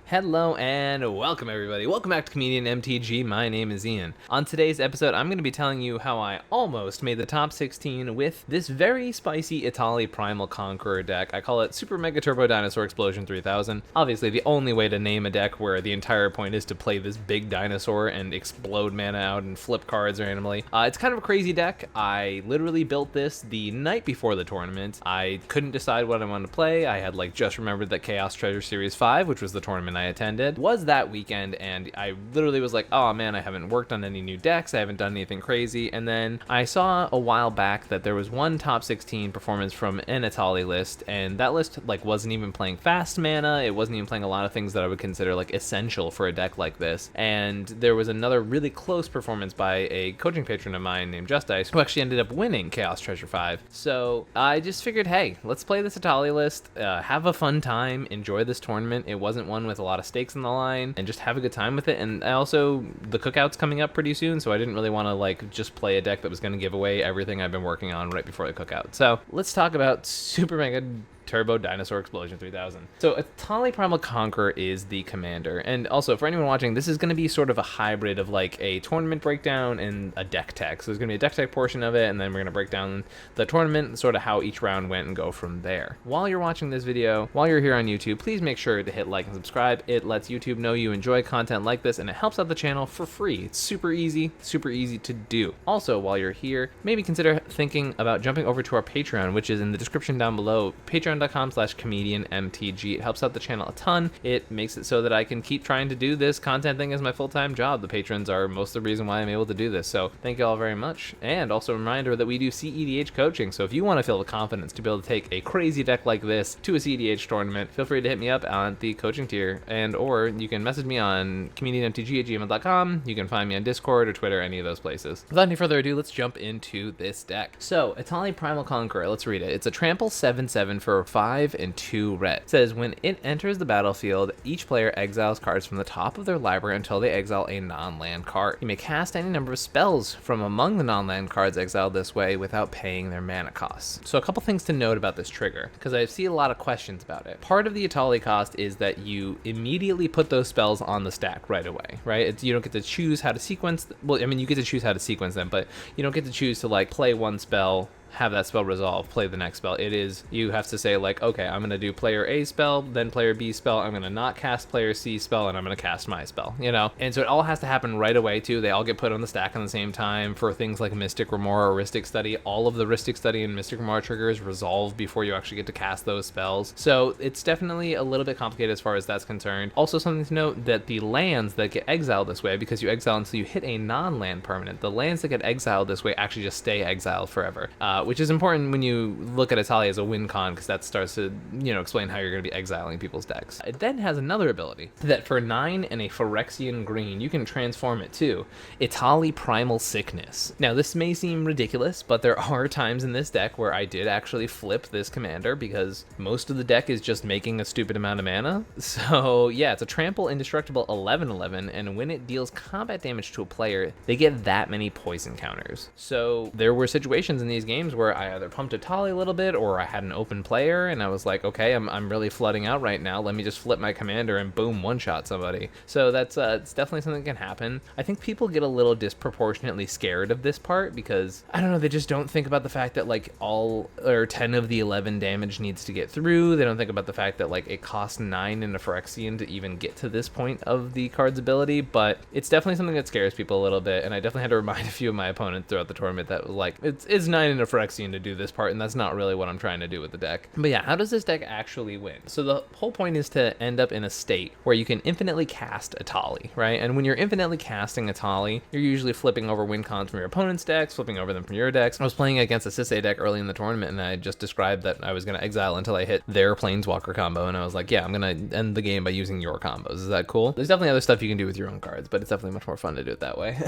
Hello and welcome everybody. Welcome back to ComedIan MTG. My name is Ian. On today's episode, I'm going to be telling you how I almost made the top 16 with this very spicy Etali Primal Conqueror deck. I call it Super Mega Turbo Dinosaur Explosion 3000. Obviously, the only way to name a deck where the entire point is to play this big dinosaur and explode mana out and flip cards randomly. It's kind of a crazy deck. I literally built this the night before the tournament. I couldn't decide what I wanted to play. I had just remembered that Ka0s Treasure Series 5, which was the tournament I attended, was that weekend, and I literally was like, oh man, I haven't worked on any new decks, I haven't done anything crazy. And then I saw a while back that there was one top 16 performance from an Etali list, and that list wasn't even playing fast mana, it wasn't even playing a lot of things that I would consider essential for a deck like this. And there was another really close performance by a coaching patron of mine named Justice, who actually ended up winning Ka0s Treasure 5. So I just figured, hey, let's play this Etali list, have a fun time, enjoy this tournament. It wasn't one with a lot of stakes in the line, and just have a good time with it. And also, the cookout's coming up pretty soon, so I didn't really want to just play a deck that was going to give away everything I've been working on right before the cookout. So let's talk about Super Mega Turbo Dinosaur Explosion 3000. So Etali Primal Conqueror is the commander, and also for anyone watching, this is going to be sort of a hybrid of a tournament breakdown and a deck tech. So there's going to be a deck tech portion of it, and then we're going to break down the tournament, sort of how each round went, and go from there. While you're watching this video, while you're here on YouTube, please make sure to hit like and subscribe. It lets YouTube know you enjoy content like this, and it helps out the channel for free. It's super easy to do. Also, while you're here, maybe consider thinking about jumping over to our Patreon, which is in the description down below. Patreon.com/ComedIanMTG. It helps out the channel a ton. It makes it so that I can keep trying to do this content thing as my full-time job. The patrons are most of the reason why I'm able to do this, so thank you all very much. And also a reminder that we do cEDH coaching, so if you want to feel the confidence to be able to take a crazy deck like this to a cEDH tournament, feel free to hit me up on the coaching tier, or you can message me on comedianmtg@gmail.com. You can find me on Discord or Twitter, any of those places. Without any further ado, let's jump into this deck. So Etali Primal Conqueror, let's read it. It's a trample 7/7 for 5 and 2 red. It says when it enters the battlefield, each player exiles cards from the top of their library until they exile a non-land card. You may cast any number of spells from among the non-land cards exiled this way without paying their mana costs. So a couple things to note about this trigger, because I see a lot of questions about it. Part of the Etali cost is that you immediately put those spells on the stack right away, right? You don't get to choose how to sequence, well, I mean, you get to choose how to sequence them, but you don't get to choose to play one spell, have that spell resolve, play the next spell. It is, you have to say okay, I'm gonna do player A spell, then player B spell, I'm gonna not cast player C spell, and I'm gonna cast my spell, And so it all has to happen right away too. They all get put on the stack at the same time. For things like Mystic Remora or Rhystic Study, all of the Rhystic Study and Mystic Remora triggers resolve before you actually get to cast those spells. So it's definitely a little bit complicated as far as that's concerned. Also something to note that the lands that get exiled this way, because you exile until you hit a non-land permanent, the lands that get exiled this way actually just stay exiled forever. Which is important when you look at Etali as a win con, because that starts to, explain how you're going to be exiling people's decks. It then has another ability that for 9 and a Phyrexian green, you can transform it to Etali Primal Sickness. Now, this may seem ridiculous, but there are times in this deck where I did actually flip this commander, because most of the deck is just making a stupid amount of mana. So yeah, it's a trample indestructible 11/11, and when it deals combat damage to a player, they get that many poison counters. So there were situations in these games where I either pumped Etali a little bit, or I had an open player and I was like, okay, I'm really flooding out right now, let me just flip my commander and boom, one shot somebody. So that's it's definitely something that can happen. I think people get a little disproportionately scared of this part because, I don't know, they just don't think about the fact that all or 10 of the 11 damage needs to get through. They don't think about the fact that it costs 9 in a Phyrexian to even get to this point of the card's ability. But it's definitely something that scares people a little bit, and I definitely had to remind a few of my opponents throughout the tournament that it's 9 in a Phyrexian to do this part, and that's not really what I'm trying to do with the deck. But yeah, how does this deck actually win? So the whole point is to end up in a state where you can infinitely cast Etali, right? And when you're infinitely casting Etali, you're usually flipping over win cons from your opponent's decks, flipping over them from your decks. I was playing against a Sisei deck early in the tournament, and I just described that I was going to exile until I hit their Planeswalker combo, and I was like, yeah, I'm going to end the game by using your combos. Is that cool? There's definitely other stuff you can do with your own cards, but it's definitely much more fun to do it that way.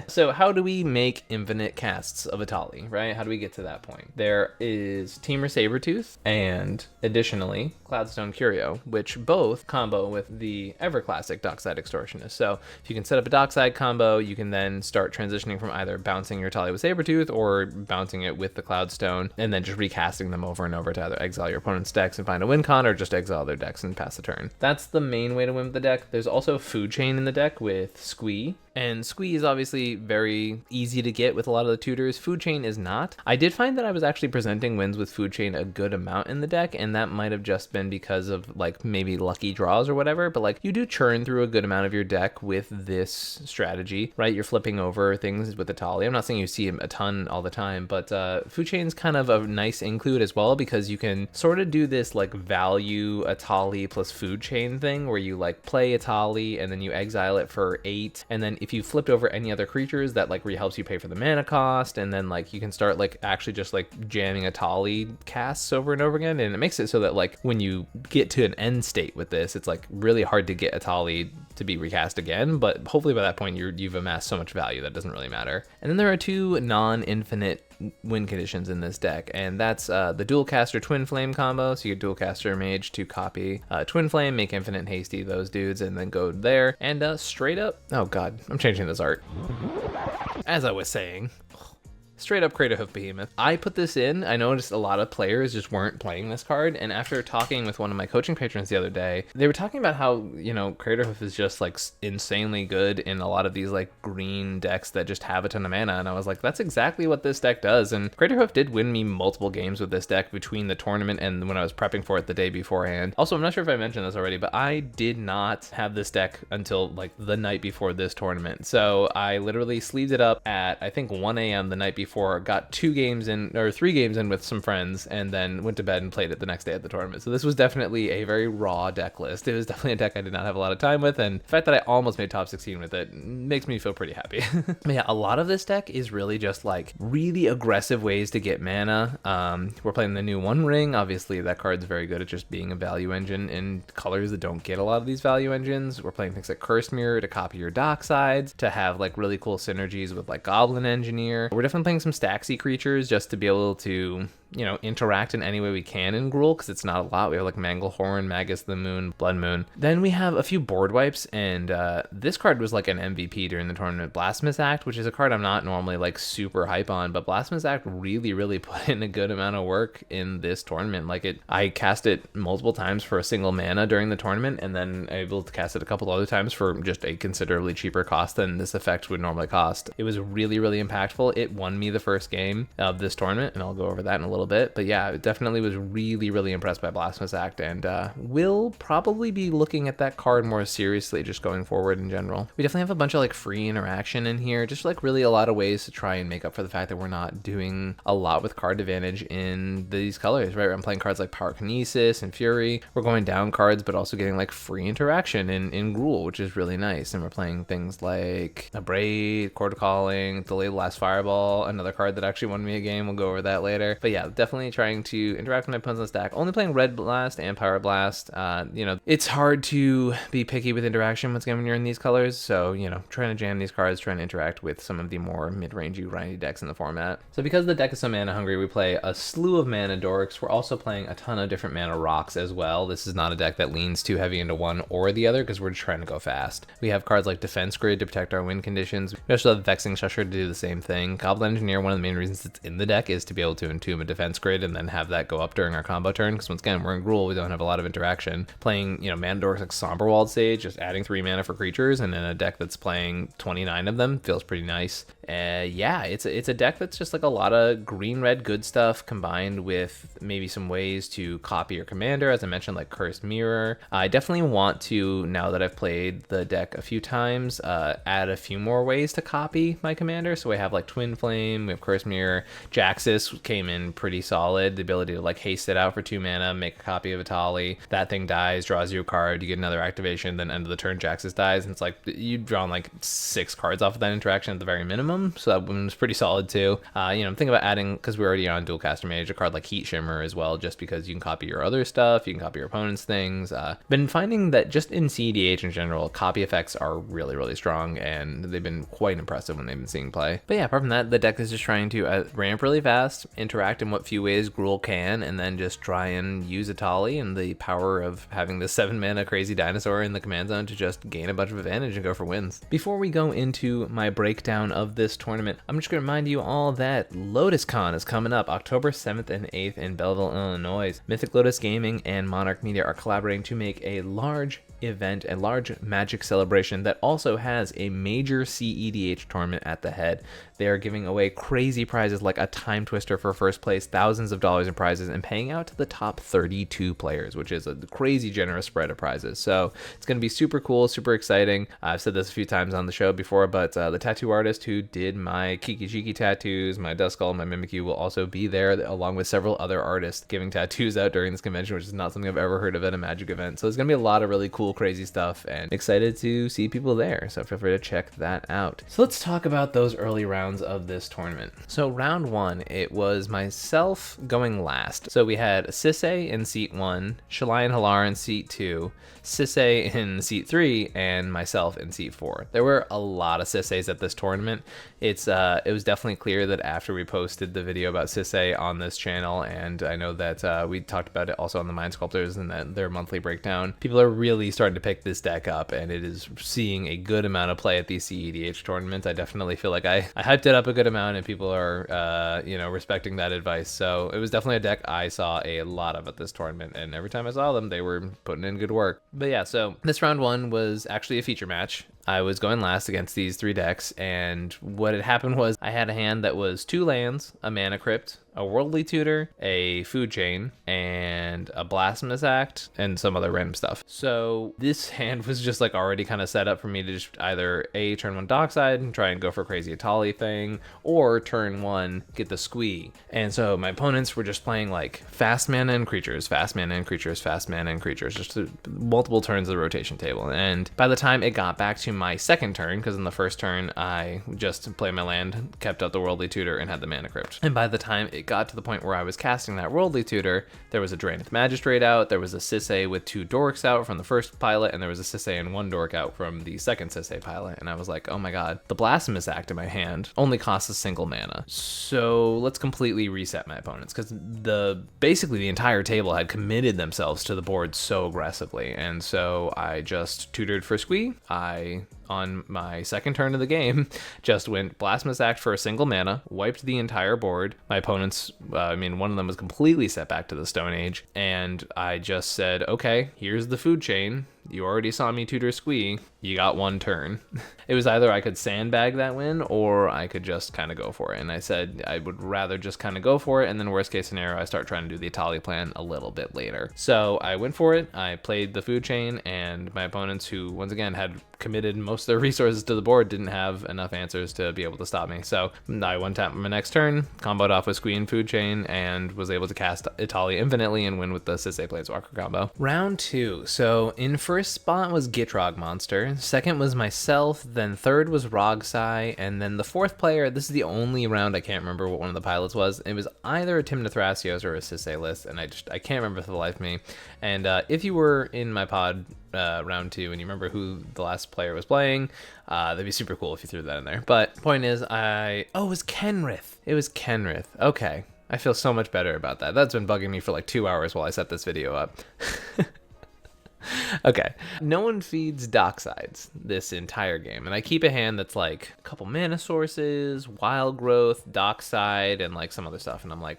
So how do we make infinite casts of Etali, right? How do we get to that point. There is Teamer Sabertooth and additionally Cloudstone Curio, which both combo with the ever classic Dockside Extortionist. So if you can set up a Dockside combo, you can then start transitioning from either bouncing your Etali with Sabertooth or bouncing it with the Cloudstone and then just recasting them over and over to either exile your opponent's decks and find a win con, or just exile their decks and pass the turn. That's the main way to win with the deck. There's also Food Chain in the deck with Squee. And Squee is obviously very easy to get with a lot of the tutors. Food Chain is not. I did find that I was actually presenting wins with Food Chain a good amount in the deck, and that might have just been because of like maybe lucky draws or whatever, but like you do churn through a good amount of your deck with this strategy, right? You're flipping over things with Etali. I'm not saying you see him a ton all the time, but Food Chain's kind of a nice include as well, because you can sort of do this like value Etali plus Food Chain thing where you like play Etali and then you exile it for 8, and then if you flipped over any other creatures, that like helps you pay for the mana cost, and then like you can start like actually just like jamming Etali casts over and over again, and it makes it so that like when you get to an end state with this, it's like really hard to get Etali to be recast again, but hopefully by that point you've amassed so much value that doesn't really matter. And then there are 2 non-infinite win conditions in this deck, and that's the Dual Caster Twin Flame combo. So you get Dual Caster Mage to copy Twin Flame, make Infinite Hasty those dudes, and then go there. And straight up, oh god, I'm changing this art. As I was saying, straight up Crater Hoof Behemoth. I put this in. I noticed a lot of players just weren't playing this card, and after talking with one of my coaching patrons the other day, they were talking about how, you know, Crater Hoof is just like insanely good in a lot of these like green decks that just have a ton of mana, and I was like, that's exactly what this deck does. And Crater Hoof did win me multiple games with this deck between the tournament and when I was prepping for it the day beforehand. Also, I'm not sure if I mentioned this already, but I did not have this deck until like the night before this tournament. So I literally sleeved it up at I think 1 a.m. the night before, got 3 games in with some friends, and then went to bed and played it the next day at the tournament. So this was definitely a very raw deck list. It was definitely a deck I did not have a lot of time with, and the fact that I almost made top 16 with it makes me feel pretty happy. But yeah, a lot of this deck is really just like really aggressive ways to get mana. We're playing the new One Ring. Obviously that card's very good at just being a value engine in colors that don't get a lot of these value engines. We're playing things like Cursed Mirror to copy your Docksides, to have like really cool synergies with like Goblin Engineer. We're definitely playing some Staxy creatures just to be able to, you know, interact in any way we can in Gruul, because it's not a lot. We have like Manglehorn, Magus of the Moon, Blood Moon. Then we have a few board wipes, and this card was like an MVP during the tournament. Blasphemous Act, which is a card I'm not normally like super hype on, but Blasphemous Act really put in a good amount of work in this tournament. Like I cast it multiple times for a single mana during the tournament, and then able to cast it a couple other times for just a considerably cheaper cost than this effect would normally cost. It was really impactful. It won me the first game of this tournament, and I'll go over that in a little bit. But yeah, it definitely was really impressed by Blasphemous Act, and will probably be looking at that card more seriously just going forward in general. We definitely have a bunch of like free interaction in here, just like really a lot of ways to try and make up for the fact that we're not doing a lot with card advantage in these colors, right? I'm playing cards like Pyrokinesis and Fury. We're going down cards, but also getting like free interaction in Gruul, which is really nice. And we're playing things like Abrade, Chord Calling, Delay the Last Fireball, another card that actually won me a game. We'll go over that later. But yeah, definitely trying to interact with my opponents on stack. Only playing Red Blast and Pyroblast. You know, it's hard to be picky with interaction once again when you're in these colors. So, you know, trying to jam these cards, trying to interact with some of the more mid-rangey, grindy decks in the format. So because the deck is so mana hungry, we play a slew of mana dorks. We're also playing a ton of different mana rocks as well. This is not a deck that leans too heavy into one or the other, because we're just trying to go fast. We have cards like Defense Grid to protect our win conditions. We also have Vexing Shusher to do the same thing. Goblin Engineer, one of the main reasons it's in the deck is to be able to entomb a Defense Grid and then have that go up during our combo turn, because once again, we're in Gruul, we don't have a lot of interaction. Playing, you know, mana dorks like Somberwald Sage, just adding 3 mana for creatures, and in a deck that's playing 29 of them feels pretty nice. Yeah, it's a deck that's just like a lot of green-red good stuff combined with maybe some ways to copy your commander, as I mentioned, like Cursed Mirror. I definitely want to, now that I've played the deck a few times, add a few more ways to copy my commander. So we have like Twin Flame, we have Cursed Mirror. Jaxus came in pretty solid. The ability to like haste it out for 2 mana, make a copy of Etali, that thing dies, draws you a card, you get another activation, then end of the turn Jaxus dies, and it's like you've drawn like 6 cards off of that interaction at the very minimum, so that one was pretty solid too. I'm thinking about adding, because we're already on Dualcaster Mage, a card like Heat Shimmer as well, just because you can copy your other stuff, you can copy your opponent's things. Been finding that just in cEDH in general, copy effects are really, really strong, and they've been quite impressive when they've been seeing play. But yeah, apart from that, the deck is just trying to ramp really fast, interact in what few ways Gruul can, and then just try and use Etali and the power of having this 7 mana crazy dinosaur in the command zone to just gain a bunch of advantage and go for wins. Before we go into my breakdown of this tournament, I'm just going to remind you all that LotusCon is coming up October 7th and 8th in Belleville, Illinois. Mythic Lotus Gaming and Monarch Media are collaborating to make a large event, a large Magic celebration that also has a major cEDH tournament at the head. They are giving away crazy prizes like a Time Twister for first place, thousands of dollars in prizes, and paying out to the top 32 players, which is a crazy generous spread of prizes. So it's going to be super cool, super exciting. I've said this a few times on the show before, but the tattoo artist who did my Kiki Jiki tattoos, my Duskull, my Mimikyu will also be there, along with several other artists giving tattoos out during this convention, which is not something I've ever heard of at a Magic event. So there's going to be a lot of really cool, crazy stuff, and excited to see people there. So feel free to check that out. So let's talk about those early rounds of this tournament. So round 1, it was myself going last. So we had Sisay in seat 1, Shalai and Halar in seat 2, Sisay in seat 3, and myself in seat 4. There were a lot of Sisays at this tournament. It was definitely clear that after we posted the video about Sisay on this channel, and I know that we talked about it also on the Mind Sculptors and their monthly breakdown, people are really starting to pick this deck up, and it is seeing a good amount of play at these cEDH tournaments. I definitely feel like I hyped it up a good amount, and people are respecting that advice. So it was definitely a deck I saw a lot of at this tournament, and every time I saw them, they were putting in good work. But yeah, so this round 1 was actually a feature match. I was going last against these 3 decks, and what had happened was I had a hand that was 2 lands, a Mana Crypt, a Worldly Tutor, a Food Chain, and a Blasphemous Act, and some other random stuff. So this hand was just like already kind of set up for me to just either turn 1 Dockside and try and go for a crazy Etali thing, or turn 1 get the Squee. And so my opponents were just playing like fast mana and creatures, fast mana and creatures, fast mana and creatures, just multiple turns of the rotation table. And by the time it got back to my second turn, because in the first turn I just played my land, kept up the Worldly Tutor, and had the Mana Crypt. And by the time it got to the point where I was casting that Worldly Tutor, there was a Draenith Magistrate out, there was a Sisay with 2 Dorks out from the first pilot, and there was a Sisay and 1 Dork out from the second Sisay pilot. And I was like, oh my god, the Blasphemous Act in my hand only costs a single mana. So let's completely reset my opponents, because basically the entire table had committed themselves to the board so aggressively. And so I just tutored for Squee. On my second turn of the game, just went Blasphemous Act for a single mana, wiped the entire board. My opponents, one of them was completely set back to the Stone Age, and I just said, okay, here's the Food Chain. You already saw me tutor Squee. You got 1 turn. It was either I could sandbag that win, or I could just kind of go for it. And I said I would rather just kind of go for it, and then worst case scenario, I start trying to do the Etali plan a little bit later. So I went for it. I played the Food Chain, and my opponents, who once again had committed most of their resources to the board, didn't have enough answers to be able to stop me. So I one-tapped my next turn, comboed off with Squee and Food Chain, and was able to cast Etali infinitely and win with the Sisay Planeswalker combo. Round 2. So in first spot was Gitrog Monster, second was myself, then third was Rogsai, and then the fourth player, this is the only round I can't remember what one of the pilots was. It was either a Timna Thrasios or a Sisay list, and I can't remember for the life of me. And if you were in my pod round 2 and you remember who the last player was playing, that'd be super cool if you threw that in there. But point is, it was Kenrith. It was Kenrith. Okay. I feel so much better about that. That's been bugging me for like 2 hours while I set this video up. Okay, no one feeds Docksides this entire game, and I keep a hand that's like a couple mana sources, Wild Growth, Dockside, and like some other stuff, and I'm like,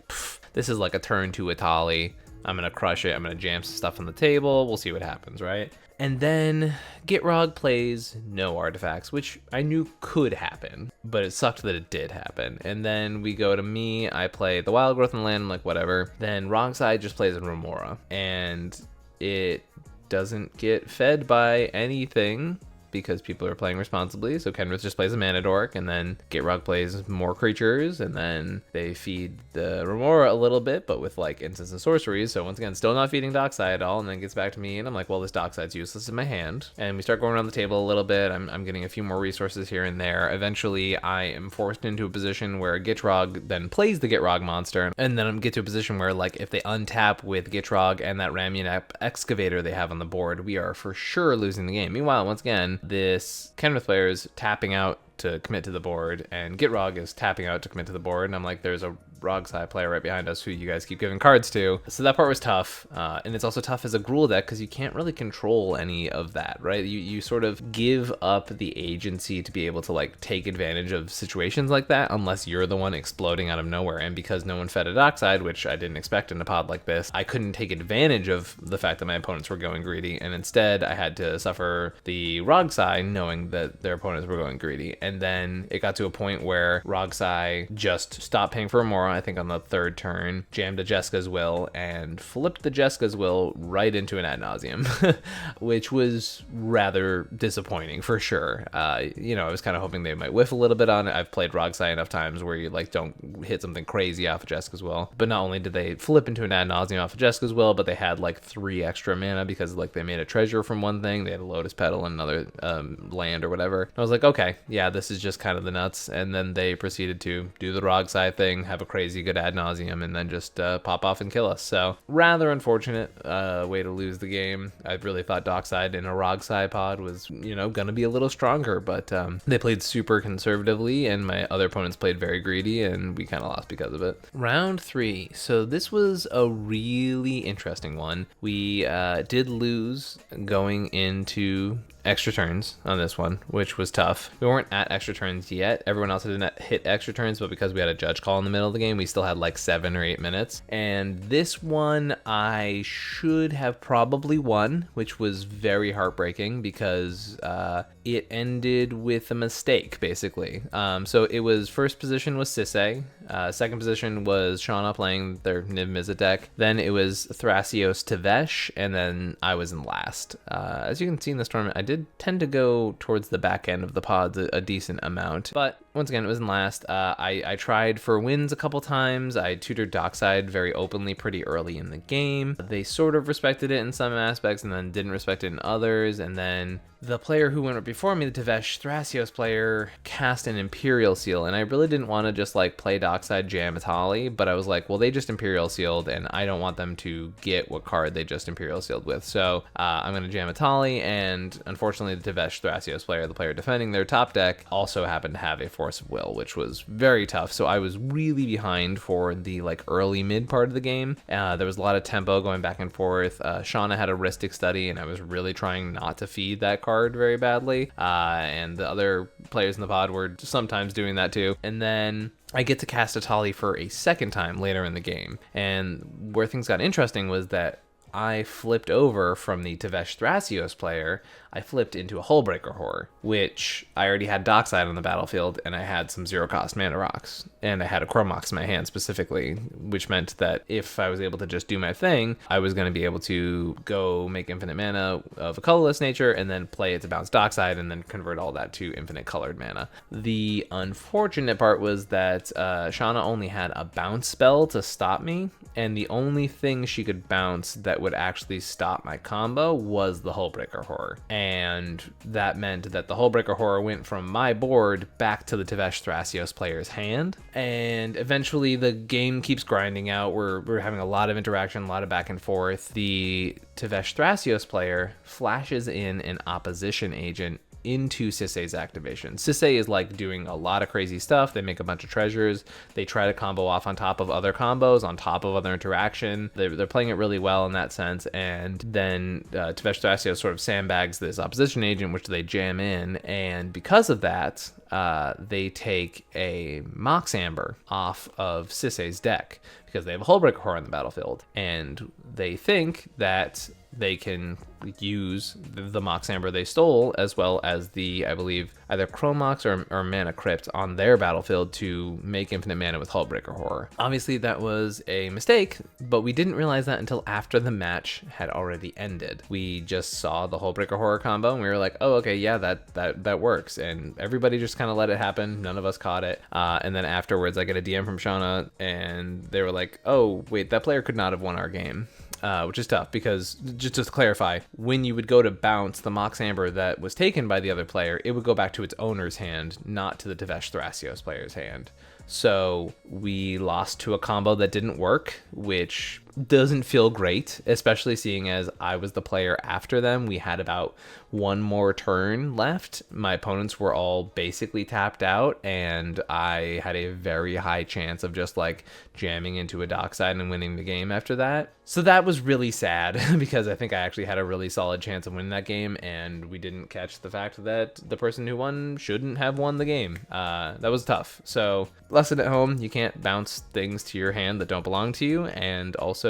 this is like a turn 2 Etali. I'm gonna crush it. I'm gonna jam some stuff on the table. We'll see what happens, right? And then Gitrog plays no artifacts, which I knew could happen, but it sucked that it did happen. And then we go to me. I play the Wild Growth and land. I'm like, whatever. Then Rogside just plays in Remora, and it doesn't get fed by anything because people are playing responsibly. So Kenrith just plays a mana dork, and then Gitrog plays more creatures, and then they feed the Remora a little bit, but with like instants and sorceries. So once again, still not feeding Dockside at all, and then it gets back to me, and I'm like, well, this Dockside's useless in my hand. And we start going around the table a little bit. I'm getting a few more resources here and there. Eventually, I am forced into a position where Gitrog then plays the Gitrog monster, and then I get to a position where, like, if they untap with Gitrog and that Ramian Excavator they have on the board, we are for sure losing the game. Meanwhile, once again, this Kenrith player is tapping out to commit to the board, and Gitrog is tapping out to commit to the board, and I'm like, there's a Rogsai player right behind us who you guys keep giving cards to. So that part was tough, and it's also tough as a Gruul deck because you can't really control any of that, right? You sort of give up the agency to be able to like take advantage of situations like that unless you're the one exploding out of nowhere. And because no one fed a Dockside, which I didn't expect in a pod like this, I couldn't take advantage of the fact that my opponents were going greedy, and instead I had to suffer the Rogsai knowing that their opponents were going greedy. And then it got to a point where Rogsai just stopped paying for Remora, I think on the third turn, jammed a Jeska's Will, and flipped the Jeska's Will right into an Ad Nauseam, which was rather disappointing for sure. I was kind of hoping they might whiff a little bit on it. I've played Rogsai enough times where you like don't hit something crazy off of Jeska's Will, but not only did they flip into an Ad Nauseam off of Jeska's Will, but they had like 3 extra mana because like they made a treasure from one thing, they had a Lotus Petal and another land or whatever. And I was like, okay, yeah, this is just kind of the nuts. And then they proceeded to do the Rogsai thing, have a crazy good Ad Nauseam, and then just pop off and kill us. So rather unfortunate way to lose the game. I really thought Dockside in a Rogsai pod was gonna be a little stronger, but they played super conservatively and my other opponents played very greedy, and we kind of lost because of it. Round 3. So this was a really interesting one. We did lose going into extra turns on this one, which was tough. We weren't at extra turns yet. Everyone else had hit extra turns, but because we had a judge call in the middle of the game, we still had like 7 or 8 minutes. And this one I should have probably won, which was very heartbreaking because it ended with a mistake, basically. So it was first position was Sisay, second position was Shauna playing their Niv Mizzet deck, then it was Thrasios Tevesh, and then I was in last. As you can see in this tournament, I did tend to go towards the back end of the pods a decent amount, but once again, it was in last. I tried for wins a couple times. I tutored Dockside very openly pretty early in the game. They sort of respected it in some aspects and then didn't respect it in others, and then the player who went before me, the Tevesh Thrasios player, cast an Imperial Seal, and I really didn't want to just like play Dockside jam Etali, but I was like, well, they just Imperial Sealed, and I don't want them to get what card they just Imperial Sealed with, so I'm going to jam Etali, and unfortunately the Tevesh Thrasios player, the player defending their top deck, also happened to have a Force of Will, which was very tough, so I was really behind for the like early mid part of the game. There was a lot of tempo going back and forth. Shauna had a Rhystic Study, and I was really trying not to feed that card very badly, and the other players in the pod were sometimes doing that too. And then I get to cast Etali for a second time later in the game, and where things got interesting was that I flipped over from the Tevesh Thrasios player, I flipped into a Hullbreaker Horror, which I already had Dockside on the battlefield, and I had some 0-cost mana rocks, and I had a Chromox in my hand specifically, which meant that if I was able to just do my thing, I was going to be able to go make infinite mana of a colorless nature, and then play it to bounce Dockside, and then convert all that to infinite colored mana. The unfortunate part was that Shauna only had a bounce spell to stop me, and the only thing she could bounce that would actually stop my combo was the Hullbreaker Horror. And that meant that the Hullbreaker Horror went from my board back to the Tevesh Thrasios player's hand. And eventually the game keeps grinding out. We're having a lot of interaction, a lot of back and forth. The Tevesh Thrasios player flashes in an opposition agent into Sisay's activation. Sisay is like doing a lot of crazy stuff. They make a bunch of treasures. They try to combo off on top of other combos, on top of other interaction. They're playing it really well in that sense. And then Tevesh Thrasios sort of sandbags this opposition agent, which they jam in. And because of that, they take a Mox Amber off of Sisay's deck because they have a Hullbreaker Horror on the battlefield. And they think that they can use the Mox Amber they stole, as well as the, I believe, either Chrome Mox or Mana Crypt on their battlefield to make infinite mana with Hullbreaker Horror. Obviously, that was a mistake, but we didn't realize that until after the match had already ended. We just saw the Hullbreaker Horror combo, and we were like, oh, okay, yeah, that works. And everybody just kind of let it happen. None of us caught it. And then afterwards, I get a DM from Shauna, and they were like, oh, wait, that player could not have won our game. Which is tough because, just to clarify, when you would go to bounce the Mox Amber that was taken by the other player, it would go back to its owner's hand, not to the Devesh Thrasios player's hand. So we lost to a combo that didn't work, which doesn't feel great, especially seeing as I was the player after them. We had about one more turn left. My opponents were all basically tapped out, and I had a very high chance of just like jamming into a dockside and winning the game after that. So that was really sad because I think I actually had a really solid chance of winning that game, and we didn't catch the fact that the person who won shouldn't have won the game. That was tough. So lesson at home, you can't bounce things to your hand that don't belong to you, and also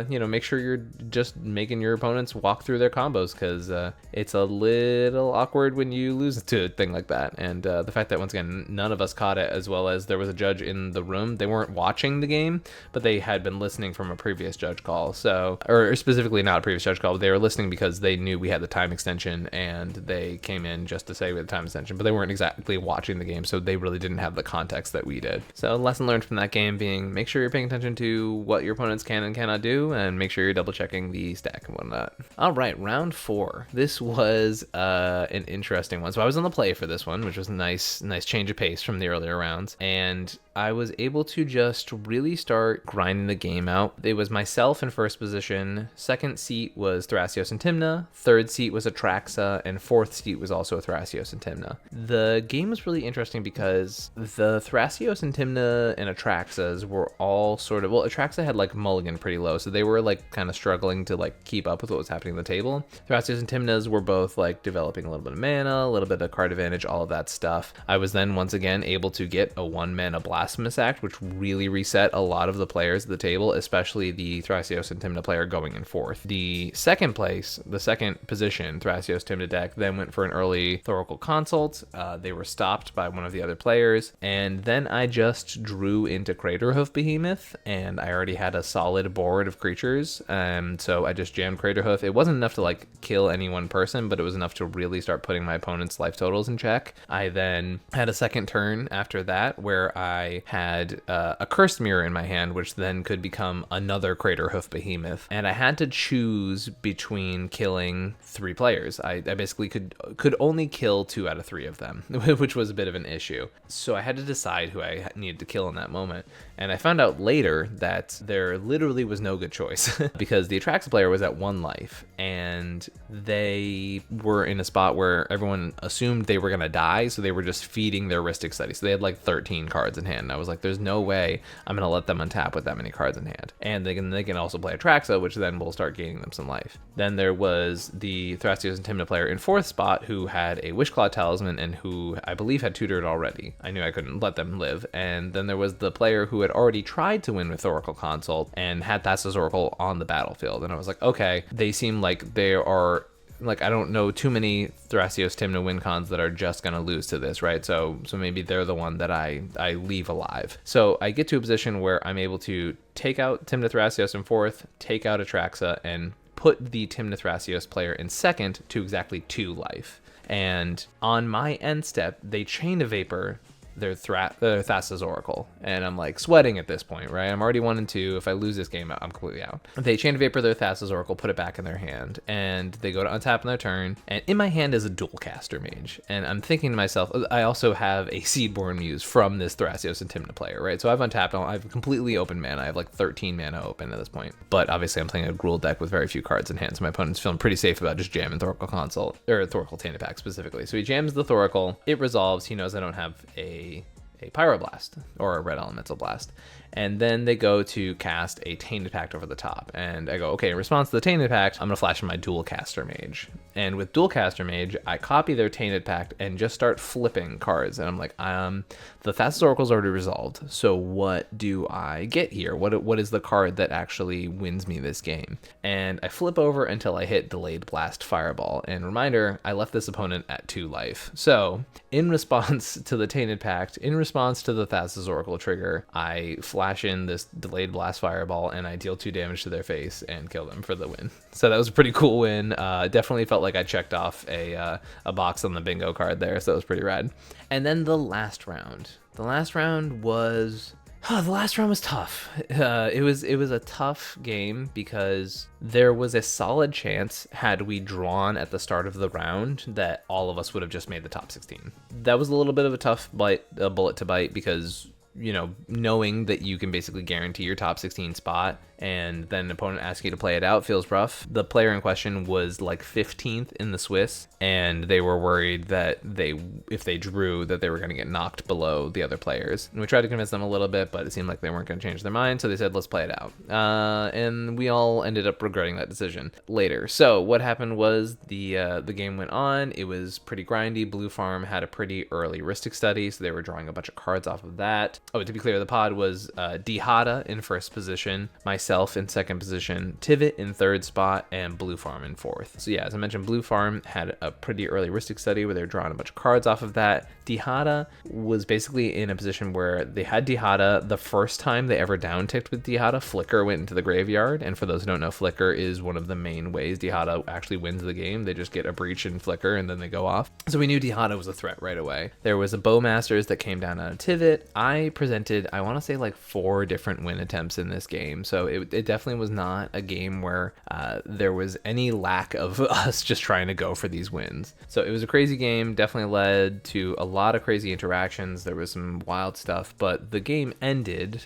make sure you're just making your opponents walk through their combos, because it's a little awkward when you lose to a thing like that. And the fact that, once again, none of us caught it, as well as there was a judge in the room. They weren't watching the game, but they had been listening from a previous judge call. So, or specifically not a previous judge call, but they were listening because they knew we had the time extension, and they came in just to say we had the time extension, but they weren't exactly watching the game, so they really didn't have the context that we did. So lesson learned from that game being, make sure you're paying attention to what your opponents can and cannot do, and make sure you're double checking the stack and whatnot. All right, round 4. This was an interesting one. So I was on the play for this one, which was a nice change of pace from the earlier rounds, and I was able to just really start grinding the game out. It was myself in first position, second seat was Thrasios and Tymna, third seat was Atraxa, and fourth seat was also Thrasios and Tymna. The game was really interesting because the Thrasios and Tymna and Atraxas were all sort of, well, Atraxa had like mulligan pretty low, so they were like kind of struggling to like keep up with what was happening on the table. Thrasios and Tymnas were both like developing a little bit of mana, a little bit of card advantage, all of that stuff. I was then once again able to get a 1 mana Blasphemous Act, which really reset a lot of the players at the table, especially the Thrasios and Tymna player going in fourth. The second position, Thrasios Tymna deck then went for an early Thoracle Consult. They were stopped by one of the other players, and then I just drew into Craterhoof Behemoth, and I already had a solid board of creatures, so I just jammed Craterhoof. It wasn't enough to like kill any one person, but it was enough to really start putting my opponent's life totals in check. I then had a second turn after that where I had a Cursed Mirror in my hand, which then could become another Craterhoof Behemoth, and I had to choose between killing 3 players. I basically could only kill 2 out of 3 of them, which was a bit of an issue. So I had to decide who I needed to kill in that moment, and I found out later that there literally was no good choice because the Atraxa player was at 1 life, and they were in a spot where everyone assumed they were going to die, so they were just feeding their Ristic Study. So they had like 13 cards in hand, and I was like, there's no way I'm going to let them untap with that many cards in hand. And they can also play Atraxa, which then will start gaining them some life. Then there was the Thrasios and Tymna player in 4th spot who had a Wishclaw Talisman and who I believe had tutored already. I knew I couldn't let them live. And then there was the player who had already tried to win with Thoracle Consult and had Thassa's Oracle on the battlefield. And I was like, okay, they seem like they are, like, I don't know too many Thrasios Tymna win cons that are just gonna lose to this, right? So maybe they're the one that I leave alive. So I get to a position where I'm able to take out Tymna Thrasios in 4th, take out Atraxa, and put the Tymna Thrasios player in 2nd to exactly 2 life. And on my end step, they Chain of Vapor their Thassa's Oracle, and I'm like sweating at this point, right? I'm already 1 and 2. If I lose this game, I'm completely out. They Chain of Vapor their Thassa's Oracle, put it back in their hand, and they go to untap on their turn, and in my hand is a Dual Caster Mage, and I'm thinking to myself, I also have a Seedborn Muse from this Thrasios and Tymna player, right? So I've untapped, I've completely open mana. I have like 13 mana open at this point, but obviously I'm playing a Gruul deck with very few cards in hand, so my opponent's feeling pretty safe about just jamming Thoracle Consult, or Thoracle Tanipack specifically. So he jams the Thoracle, it resolves, he knows I don't have a a Pyroblast or a Red Elemental Blast. And then they go to cast a Tainted Pact over the top. And I go, okay, in response to the Tainted Pact, I'm going to flash in my Dual Caster Mage. And with Dual Caster Mage, I copy their Tainted Pact and just start flipping cards. And I'm like, the Thassa's Oracle's already resolved. So what do I get here? What is the card that actually wins me this game? And I flip over until I hit Delayed Blast Fireball. And reminder, I left this opponent at 2 life. So in response to the Tainted Pact, in response to the Thassa's Oracle trigger, I flash in this Delayed Blast Fireball and I deal 2 damage to their face and kill them for the win. So that was a pretty cool win. Definitely felt like I checked off a box on the bingo card there, so that was pretty rad. And then the last round. The last round was tough. It was a tough game because there was a solid chance, had we drawn at the start of the round, that all of us would have just made the top 16. That was a little bit of a tough bullet to bite because, you know, knowing that you can basically guarantee your top 16 spot and then an opponent asks you to play it out feels rough. The player in question was like 15th in the Swiss, and they were worried that if they drew, that they were going to get knocked below the other players. And we tried to convince them a little bit, but it seemed like they weren't going to change their mind, so they said, let's play it out. And we all ended up regretting that decision later. So what happened was the game went on. It was pretty grindy. Blue Farm had a pretty early heuristic study, so they were drawing a bunch of cards off of that. Oh, to be clear, the pod was Dihada in first position, myself in second position, Tivit in third spot, and Blue Farm in fourth. So yeah, as I mentioned, Blue Farm had a pretty early heuristic study where they were drawing a bunch of cards off of that. Dihada was basically in a position where they had Dihada. The first time they ever downticked with Dihada, Flicker went into the graveyard. And for those who don't know, Flicker is one of the main ways Dihada actually wins the game. They just get a breach and Flicker and then they go off. So we knew Dihada was a threat right away. There was a Bowmasters that came down out of Tivit. I presented, I want to say like 4 different win attempts in this game. So it definitely was not a game where there was any lack of us just trying to go for these wins. So it was a crazy game, definitely led to a lot of crazy interactions. There was some wild stuff, but the game ended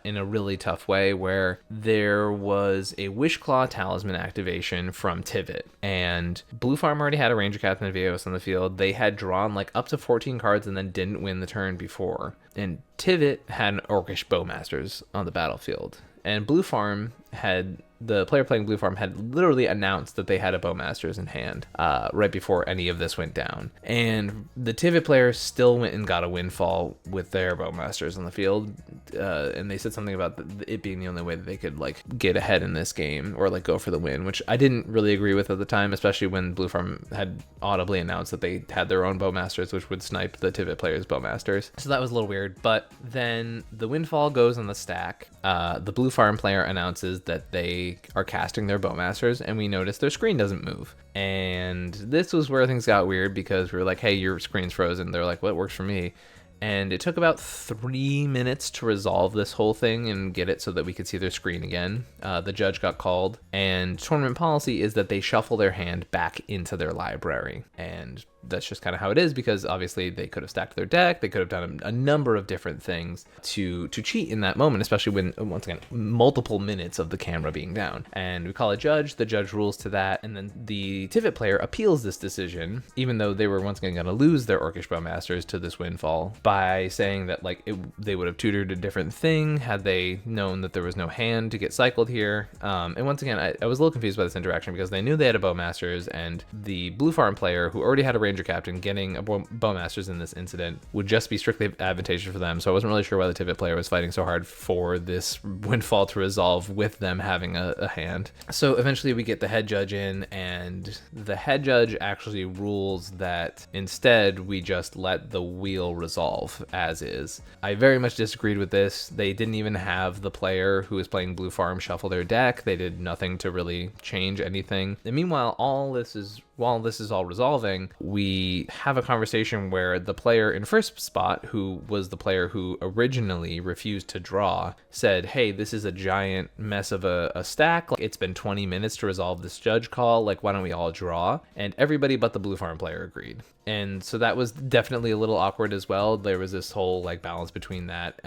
in a really tough way where there was a Wishclaw Talisman activation from Tivit, and Blue Farm already had a Ranger Captain of Eos on the field. They had drawn like up to 14 cards and then didn't win the turn before. And Tivit had an Orcish Bowmasters on the battlefield. And Blue Farm had, the player playing Blue Farm had literally announced that they had a Bowmasters in hand right before any of this went down. And the Tivit player still went and got a windfall with their Bowmasters on the field. And they said something about it being the only way that they could like get ahead in this game or like go for the win, which I didn't really agree with at the time, especially when Blue Farm had audibly announced that they had their own Bowmasters, which would snipe the Tivit player's Bowmasters. So that was a little weird. But then the windfall goes on the stack. The Blue Farm player announces that they are casting their Bowmasters, and we notice their screen doesn't move. And this was where things got weird because we were like, hey, your screen's frozen. They're like, well, it works for me. And it took about 3 minutes to resolve this whole thing and get it so that we could see their screen again. The judge got called, and tournament policy is that they shuffle their hand back into their library. And that's just kind of how it is, because obviously they could have stacked their deck, they could have done a number of different things to cheat in that moment, especially when, once again, multiple minutes of the camera being down. And we call a judge, the judge rules to that, and then the Tivit player appeals this decision, even though they were once again going to lose their Orcish Bowmasters to this windfall, by saying that like they would have tutored a different thing had they known that there was no hand to get cycled here. And once again, I was a little confused by this interaction because they knew they had a Bowmasters, and the Blue Farm player, who already had a Ranger Captain, getting a Bowmasters in this incident would just be strictly advantageous for them. So I wasn't really sure why the Tivit player was fighting so hard for this windfall to resolve with them having a hand. So eventually we get the head judge in, and the head judge actually rules that instead we just let the wheel resolve as is. I very much disagreed with this. They didn't even have the player who was playing Blue Farm shuffle their deck. They did nothing to really change anything. And meanwhile, while this is all resolving, we have a conversation where the player in first spot, who was the player who originally refused to draw, said, hey, this is a giant mess of a stack. Like, it's been 20 minutes to resolve this judge call. Like, why don't we all draw? And everybody but the Blue Farm player agreed. And so that was definitely a little awkward as well. There was this whole like balance between that.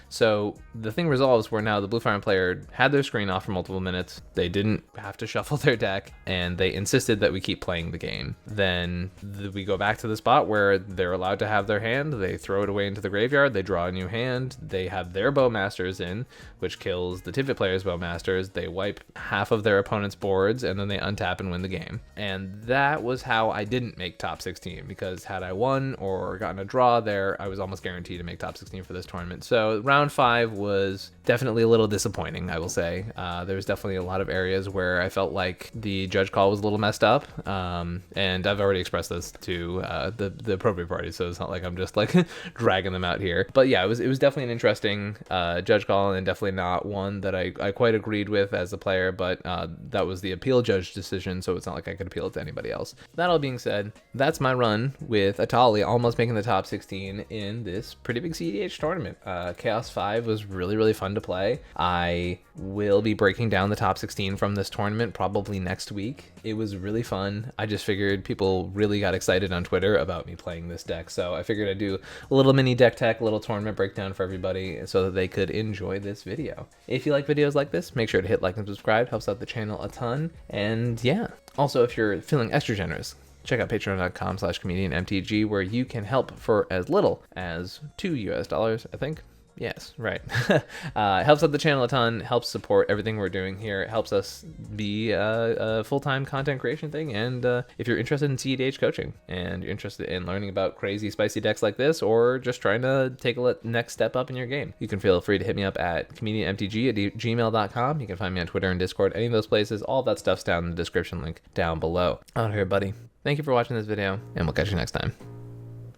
So the thing resolves where now the Blue Farm player had their screen off for multiple minutes. They didn't have to shuffle their deck, and they insisted that we keep playing the game. Then we go back to the spot where they're allowed to have their hand. They throw it away into the graveyard. They draw a new hand. They have their Bowmasters in, which kills the Tivit player's Bowmasters. They wipe half of their opponent's boards, and then they untap and win the game. And that was how I didn't make top 16, because had I won or gotten a draw there, I was almost guaranteed to make top 16 for this tournament. So round 5 was definitely a little disappointing, I will say. There was definitely a lot of areas where I felt like the judge call was a little messed up, and I've already expressed this to the appropriate parties, so it's not like I'm just like dragging them out here. But yeah, it was definitely an interesting judge call, and definitely not one that I quite agreed with as a player, but that was the appeal judge decision, so it's not like I could appeal it to anybody else. That all being said, that's my run with Etali almost making the top 16 in this pretty big cEDH tournament. Chaos 5 was really fun to play. I will be breaking down the top 16 from this tournament probably next week. It was really fun. I just figured people really got excited on Twitter about me playing this deck, so I figured I'd do a little mini deck tech, a little tournament breakdown for everybody so that they could enjoy this video. If you like videos like this, make sure to hit like and subscribe. Helps out the channel a ton. And yeah, also if you're feeling extra generous, check out patreon.com/ComedIanMTG, where you can help for as little as $2, I think. Yes, right. It helps out the channel a ton, helps support everything we're doing here. It helps us be a full-time content creation thing. And if you're interested in cEDH coaching and you're interested in learning about crazy spicy decks like this, or just trying to take a next step up in your game, you can feel free to hit me up at comedianmtg@gmail.com. You can find me on Twitter and Discord, any of those places. All that stuff's down in the description link down below. Out here, buddy. Thank you for watching this video, and we'll catch you next time.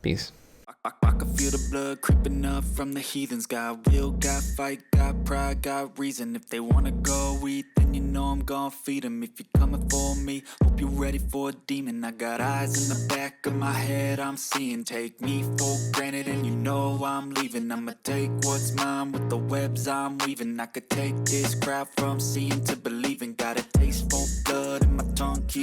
Peace. I can feel the blood creeping up from the heathens. Got will, got fight, got pride, got reason. If they wanna go eat, then you know I'm gonna feed them. If you're coming for me, hope you're ready for a demon. I got eyes in the back of my head, I'm seeing. Take me for granted and you know I'm leaving. I'ma take what's mine with the webs I'm weaving. I could take this crowd from seeing to believing. Got a taste for blood and my tongue keeps